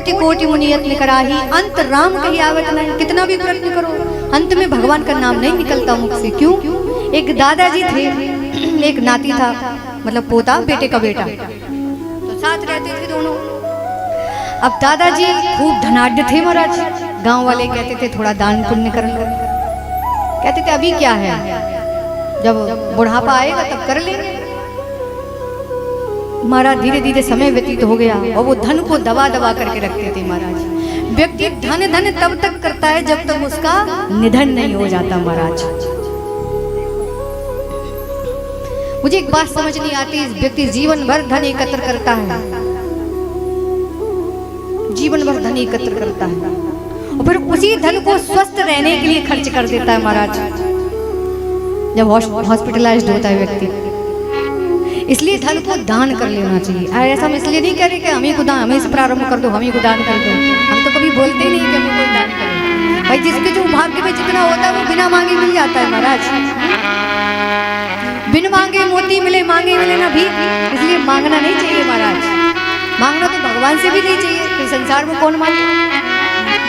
कोटि कोटि मुनि यत्न कराही, अंत राम कही आवत नहीं। कितना भी प्रयत्न करो, अंत में भगवान का नाम नहीं निकलता मुख से। क्यों? एक दादाजी थे, एक नाती था, मतलब पोता बेटे का बेटा, तो साथ रहते थे दोनों। अब दादाजी खूब धनाढ्य थे महाराज। गांव वाले कहते थे थोड़ा दान पुण्य कर लो। कहते थे अभी क्या है, जब बुढ़ापा आएगा तब कर लेंगे। महाराज धीरे धीरे समय व्यतीत हो गया और वो धन को दबा दबा करके रखते थे महाराज। व्यक्ति धन धन तब तक करता है जब तक उसका निधन नहीं हो जाता महाराज। मुझे एक बात समझ नहीं आती, व्यक्ति जीवन भर धन एकत्र करता है, जीवन भर धन एकत्र करता है और फिर उसी धन को स्वस्थ रहने के लिए खर्च कर देता है महाराज, जब हॉस्पिटलाइज्ड होता है व्यक्ति। इसलिए धन को दान कर लेना चाहिए। ऐसा हम इसलिए नहीं कह रहे कि हमें को दान, हमें से प्रारंभ कर दो, हमें को दान कर दो। हम तो कभी बोलते ही नहीं कि हमें कोई दान करे। भाई जिसके जो भाग्य में जितना होता है वो बिना मांगे मिल जाता है महाराज। बिन मांगे मोती मिले, मांगे मिले ना भी। इसलिए मांगना नहीं चाहिए महाराज। मांगना तो भगवान से भी नहीं चाहिए, फिर संसार में कौन मांगे।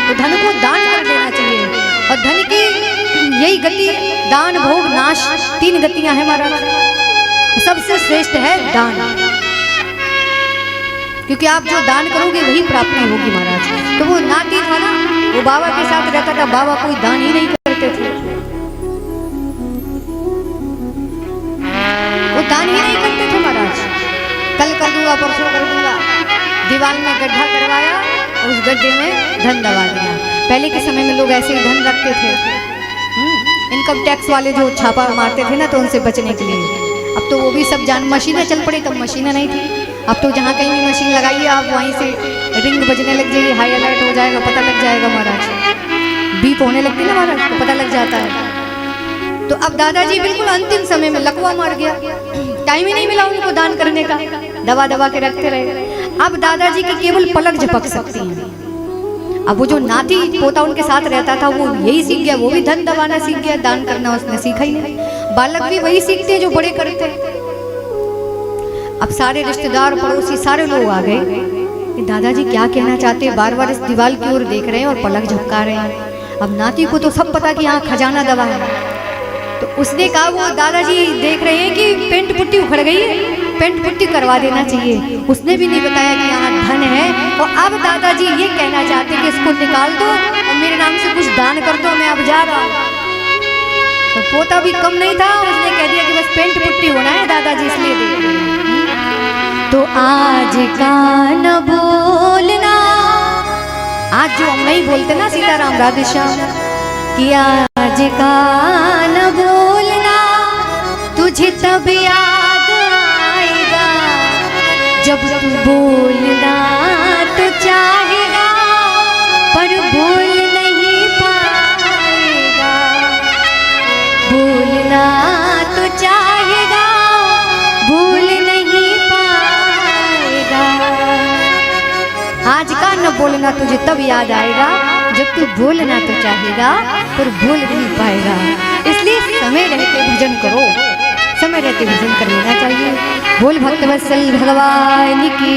तो धन को दान कर देना चाहिए। और धन की यही गति, दान भोग नाश, 3 गतियां हैं महाराज। सबसे श्रेष्ठ है दान, क्योंकि आप जो दान करोगे वही प्राप्ति होगी महाराज। तो वो नाती था ना, वो बाबा के साथ रहता था, बाबा कोई दान ही नहीं करते थे, वो दान ही नहीं करते थे महाराज। कल कर दूंगा, परसों कर दूंगा, दीवार में गड्ढा करवाया और उस गड्ढे में धन दबा दिया। पहले के समय में लोग ऐसे ही धन रखते थे। इनकम टैक्स वाले जो छापा मारते थे ना, तो उनसे बचने के लिए। अब तो वो भी सब जान, मशीनें चल पड़ी, तब मशीनें नहीं थी। अब तो जहाँ कहीं भी मशीन लगाइए आप, वहीं से रिंग बजने लग जाएगी, हाई अलर्ट हो जाएगा, पता लग जाएगा महाराज। बीप होने लगती ना महाराज, तो पता लग जाता है। तो अब दादाजी बिल्कुल अंतिम समय में लकवा मार गया, टाइम ही नहीं मिला उनको दान करने का, दबा दबा के रखते रहे। अब दादाजी की केवल पलक झपक सकती हैं। अब वो जो नाती पोता उनके साथ रहता था, वो यही सीख गया, वो भी धन दबाना सीख गया, दान करना उसने सीखा ही नहीं। बालक भी वही सीखते हैं जो बड़े करते हैं। अब सारे रिश्तेदार पड़ोसी सारे लोग आ गए कि दादाजी क्या कहना चाहते हैं, बार बार इस दीवार की ओर देख रहे हैं और पलक झपका रहे हैं। अब नाती को तो सब पता कि यहाँ खजाना दबा है, तो उसने कहा वो दादाजी देख रहे हैं कि पेंट पुट्टी उखड़ गई है, पेंट पुट्टी करवा देना चाहिए। उसने भी नहीं बताया कि यहाँ धन है। और अब दादाजी ये कहना चाहते कि इसको निकाल दो और मेरे नाम से कुछ दान कर दो, मैं अब जा रहा हूँ। तो पोता भी कम नहीं था, उसने कह दिया कि बस पेंट पुट्टी होना है दादाजी, इसलिए देख रहे हैं। तो आज का न बोलना, आज जो हम नहीं बोलते ना सीताराम राधे श्याम, कि आज का न बोलना तुझे तब याद आएगा जब तू बोलना तो चाहेगा पर बोल नहीं पाएगा। बोलना तो चाहेगा बोल नहीं पाएगा। आज का न बोलना तुझे तब याद आएगा जब तू बोलना तो चाहेगा पर बोल नहीं पाएगा। इसलिए समय रहते भजन करो, समय रहते भजन कर लेना चाहिए। बोल भक्त वत्सल भगवान की।